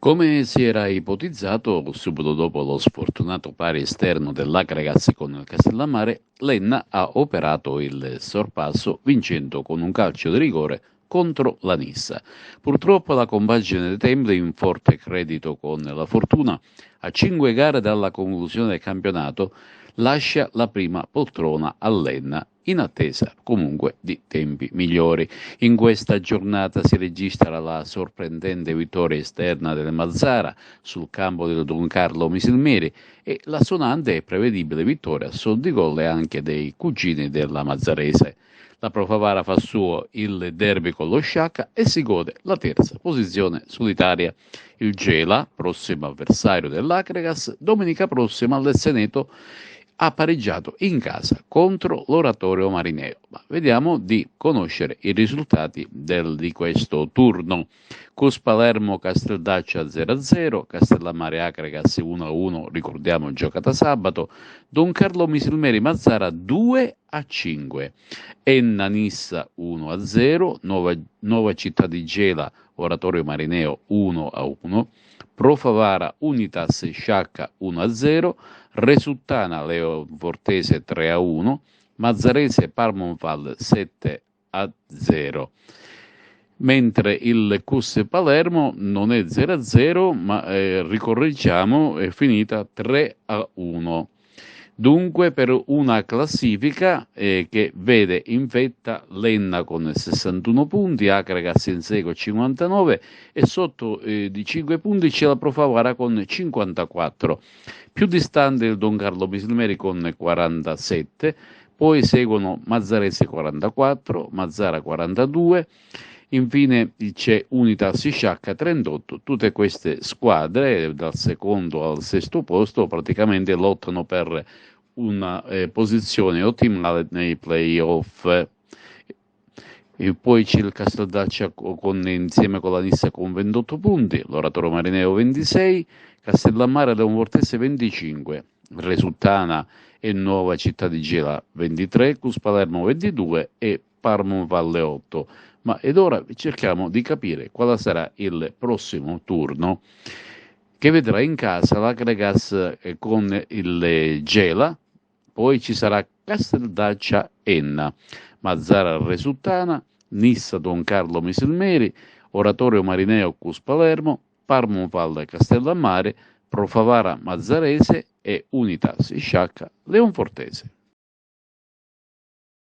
Come si era ipotizzato, subito dopo lo sfortunato pari esterno dell'Agragaz con il Castellammare, l'Enna ha operato il sorpasso vincendo con un calcio di rigore contro la Nissa. Purtroppo la compagine dei Templi, in forte credito con la fortuna, a 5 gare dalla conclusione del campionato, lascia la prima poltrona all'Enna in attesa comunque di tempi migliori. In questa giornata si registra la sorprendente vittoria esterna del Mazzara sul campo del Don Carlo Misilmeri e la sonante e prevedibile vittoria a sol di gol anche dei cugini della Mazzarese. La Profavara fa suo il derby con lo Sciacca e si gode la terza posizione solitaria. Il Gela, prossimo avversario dell'Acregas, domenica prossima al Seneto ha pareggiato in casa contro l'Oratorio Marineo. Ma vediamo di conoscere i risultati di questo turno. Cus Palermo Casteldaccia 0-0, Castellammare Acregas 1-1, ricordiamo giocata sabato, Don Carlo Misilmeri Mazzara 2-5, Enna Nissa 1-0, Nuova Città di Gela Oratorio Marineo 1-1, Profavara Unitas Sciacca 1-0, Resuttana Leo Vortese 3-1, Mazzarese Parmonval 7-0. Mentre il CUS Palermo non è 0-0, ma ricorreggiamo, è finita 3-1. Dunque per una classifica che vede in vetta l'Enna con 61 punti, Acregas in seguito 59 e sotto di 5 punti c'è la Profavara con 54. Più distante il Don Carlo Misilmeri con 47, poi seguono Mazzarese 44, Mazzara 42, infine c'è Unitas Sciacca 38. Tutte queste squadre dal secondo al sesto posto praticamente lottano per una posizione ottimale nei playoff. E poi c'è il Casteldaccia insieme con la Nissa con 28 punti, l'Oratorio Marineo 26, Castellammare Leon Vortese 25, Resuttana e Nuova Città di Gela 23, Cus Palermo 22 e Parmo Valle 8. Ma ed ora cerchiamo di capire quale sarà il prossimo turno che vedrà in casa l'Acregas con il Gela, poi ci sarà Casteldaccia Enna, Mazzara Resuttana, Nissa Don Carlo Misilmeri, Oratorio Marineo Cus Palermo, Parmo Valle Castellammare, Profavara Mazzarese e Unitas Sciacca Leonfortese.